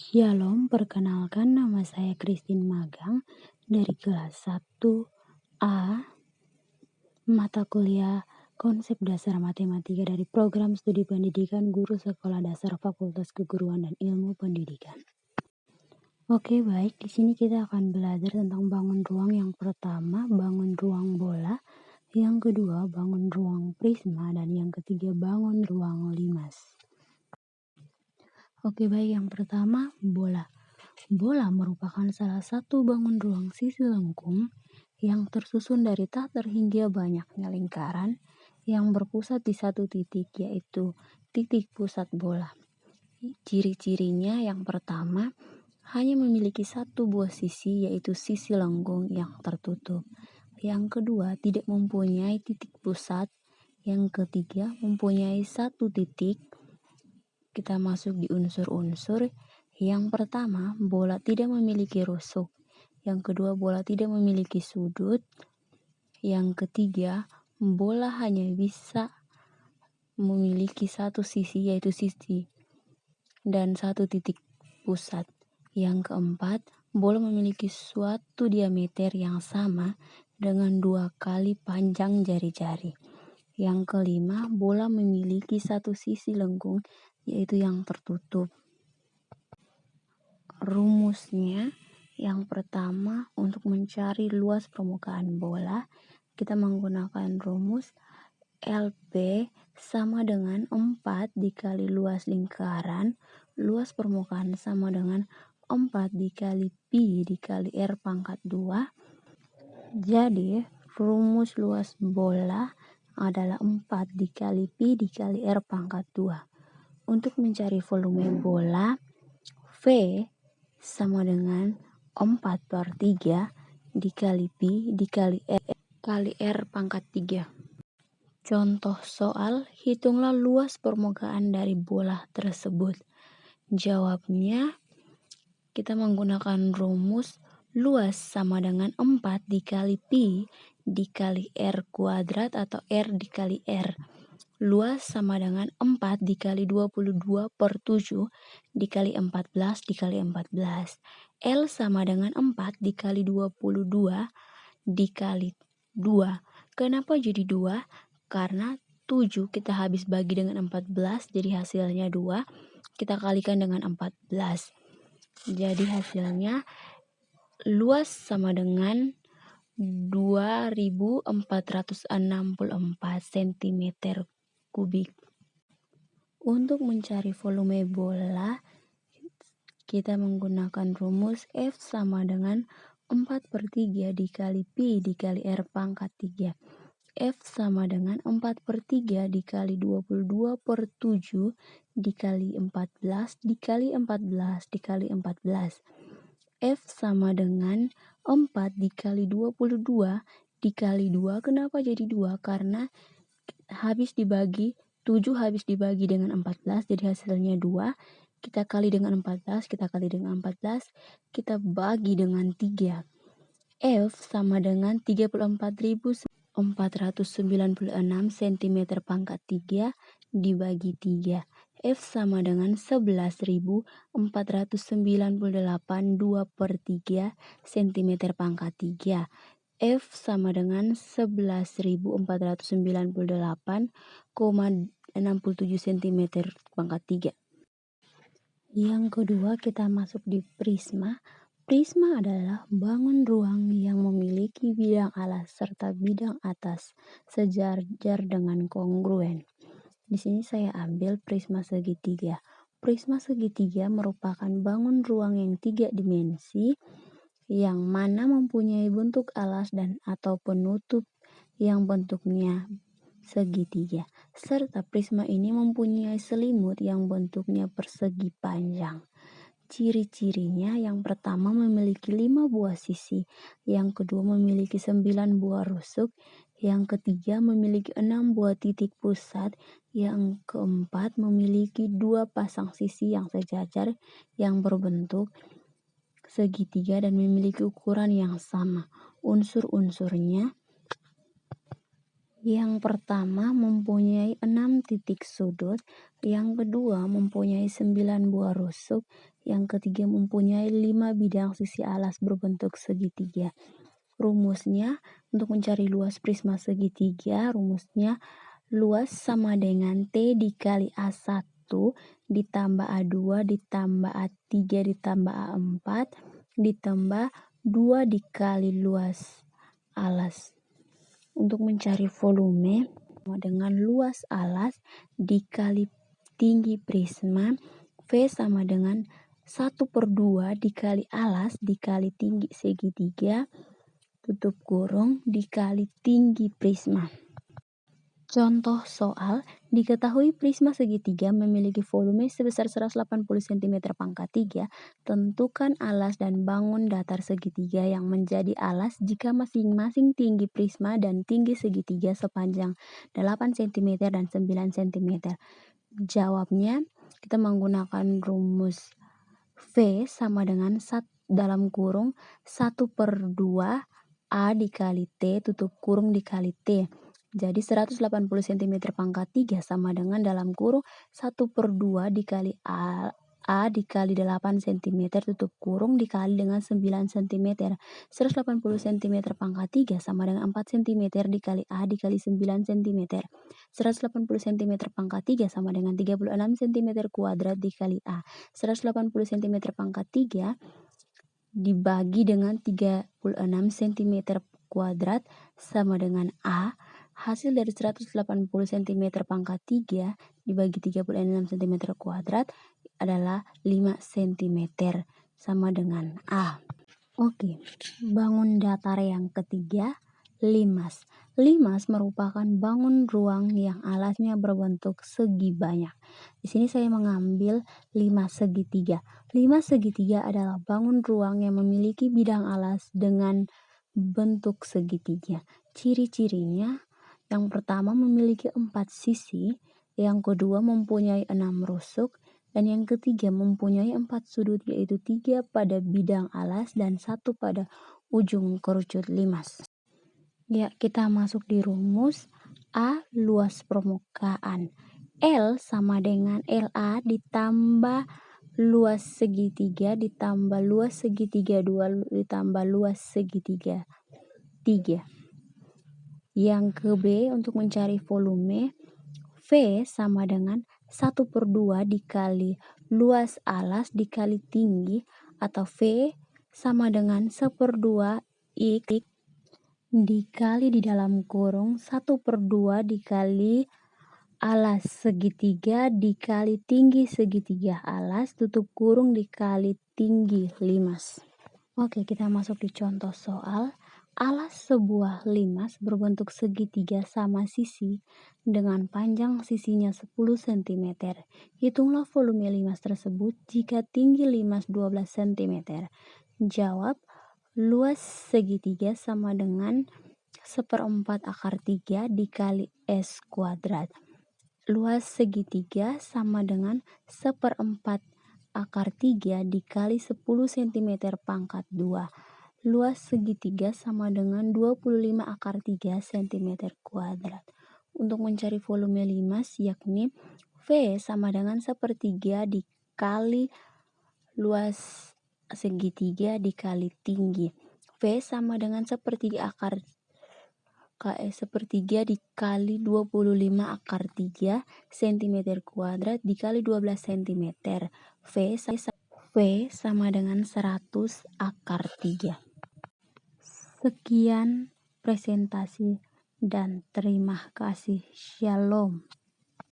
Shalom, perkenalkan nama saya Christine Magang dari kelas 1A mata kuliah Konsep Dasar Matematika dari Program Studi Pendidikan Guru Sekolah Dasar Fakultas Keguruan dan Ilmu Pendidikan. Oke, baik. Di sini kita akan belajar tentang bangun ruang. Yang pertama, bangun ruang bola. Yang kedua, bangun ruang prisma. Dan yang ketiga, bangun ruang limas. Oke, baik. Yang pertama, bola. Bola merupakan salah satu bangun ruang sisi lengkung yang tersusun dari tak terhingga banyaknya lingkaran yang berpusat di satu titik, yaitu titik pusat bola. Ciri-cirinya yang pertama, hanya memiliki satu buah sisi, yaitu sisi lengkung yang tertutup. Yang kedua, tidak mempunyai titik pusat. Yang ketiga, mempunyai satu titik. Kita masuk di unsur-unsur. Yang pertama, bola tidak memiliki rusuk. Yang kedua, bola tidak memiliki sudut. Yang ketiga, bola hanya bisa memiliki satu sisi, yaitu sisi dan satu titik pusat. Yang keempat, bola memiliki suatu diameter yang sama dengan 2 kali panjang jari-jari. Yang kelima, bola memiliki satu sisi lengkung, yaitu yang tertutup. Rumusnya, yang pertama, untuk mencari luas permukaan bola, kita menggunakan rumus LP sama dengan 4 dikali luas lingkaran, luas permukaan sama dengan 4 dikali Pi dikali R pangkat 2. Jadi, rumus luas bola adalah 4 dikali Pi dikali R pangkat 2. Untuk mencari volume bola, V sama dengan 4/3 dikali Pi dikali R kali R pangkat 3. Contoh soal, hitunglah luas permukaan dari bola tersebut. Jawabnya, kita menggunakan rumus luas sama dengan 4 dikali Pi dikali R kuadrat atau R dikali R. Luas sama dengan 4 dikali 22/7 dikali 14 dikali 14. L sama dengan 4 dikali 22 dikali 2. Kenapa jadi 2? Karena 7 kita habis bagi dengan 14, jadi hasilnya 2. Kita kalikan dengan 14. Jadi hasilnya luas sama dengan 2464 cm kubik. Untuk mencari volume bola, kita menggunakan rumus F sama dengan 4/3 dikali Pi dikali R pangkat 3. F sama dengan 4/3 dikali 22/7 dikali 14 dikali 14 dikali 14. F sama dengan 4 dikali 22 dikali 2. Kenapa jadi 2? Karena 7 habis dibagi dengan 14, jadi hasilnya 2. Kita kali dengan 14, kita kali dengan 14, kita bagi dengan 3. F sama dengan 34.496 cm pangkat 3 dibagi 3. F sama dengan 11.498 2/3 cm pangkat 3. F sama dengan 11.498,67 cm pangkat 3. Yang kedua, kita masuk di prisma. Prisma adalah bangun ruang yang memiliki bidang alas serta bidang atas sejajar dengan kongruen. Di sini saya ambil prisma segitiga. Prisma segitiga merupakan bangun ruang yang 3 dimensi yang mana mempunyai bentuk alas dan atau penutup yang bentuknya segitiga. Serta prisma ini mempunyai selimut yang bentuknya persegi panjang. Ciri-cirinya, yang pertama memiliki 5 buah sisi, yang kedua memiliki 9 buah rusuk, yang ketiga memiliki 6 buah titik pusat, yang keempat memiliki 2 pasang sisi yang sejajar yang berbentuk segitiga dan memiliki ukuran yang sama. Unsur-unsurnya, Yang pertama mempunyai 6 titik sudut, yang kedua mempunyai 9 buah rusuk, yang ketiga mempunyai 5 bidang sisi alas berbentuk segitiga. Rumusnya untuk mencari luas prisma segitiga, rumusnya luas sama dengan T dikali A1 ditambah A2 ditambah A3 ditambah A4 ditambah 2 dikali luas alas. Untuk mencari volume sama dengan luas alas dikali tinggi prisma, V sama dengan 1/2 dikali alas dikali tinggi segitiga tutup kurung dikali tinggi prisma. Contoh soal, diketahui prisma segitiga memiliki volume sebesar 180 cm pangkat 3, tentukan alas dan bangun datar segitiga yang menjadi alas jika masing-masing tinggi prisma dan tinggi segitiga sepanjang 8 cm dan 9 cm. Jawabnya, kita menggunakan rumus V sama dengan dalam kurung 1/2 A dikali T tutup kurung dikali T. Jadi 180 cm pangkat 3 sama dengan dalam kurung 1/2 dikali A dikali 8 cm tutup kurung dikali dengan 9 cm. 180 cm pangkat 3 sama dengan 4 cm dikali A dikali 9 cm. 180 cm pangkat 3 sama dengan 36 cm kuadrat dikali A. 180 cm pangkat 3 dibagi dengan 36 cm kuadrat sama dengan A. Hasil dari 180 cm pangkat 3 dibagi 36 cm kuadrat adalah 5 cm sama dengan A. Oke, bangun datar yang ketiga, limas. Limas merupakan bangun ruang yang alasnya berbentuk segi banyak. Di sini saya mengambil limas segitiga. Limas segitiga adalah bangun ruang yang memiliki bidang alas dengan bentuk segitiga. Ciri-cirinya, yang pertama memiliki 4 sisi, yang kedua mempunyai 6 rusuk, dan yang ketiga mempunyai 4 sudut yaitu 3 pada bidang alas dan 1 pada ujung kerucut limas. Ya, kita masuk di rumus. A. Luas permukaan. L sama dengan LA ditambah luas segitiga ditambah luas segitiga 2 ditambah luas segitiga 3. Yang ke B untuk mencari volume, V sama dengan 1/2 dikali luas alas dikali tinggi atau V sama dengan 1/2 X dikali di dalam kurung 1/2 dikali alas segitiga dikali tinggi segitiga alas tutup kurung dikali tinggi limas. Oke, kita masuk di contoh soal. Alas sebuah limas berbentuk segitiga sama sisi dengan panjang sisinya 10 cm. Hitunglah volume limas tersebut jika tinggi limas 12 cm. Jawab, luas segitiga sama dengan 1/4 akar 3 dikali S kuadrat. Luas segitiga sama dengan 1/4 akar 3 dikali 10 cm pangkat 2. Luas segitiga sama dengan 25 akar 3 cm kuadrat. Untuk mencari volume limas yakni V sama dengan 1/3 dikali luas segitiga dikali tinggi. V sama dengan 1/3 akar 1/3 dikali 25 akar 3 cm kuadrat dikali 12 cm. V sama dengan 100 akar 3. Sekian presentasi dan terima kasih. Shalom.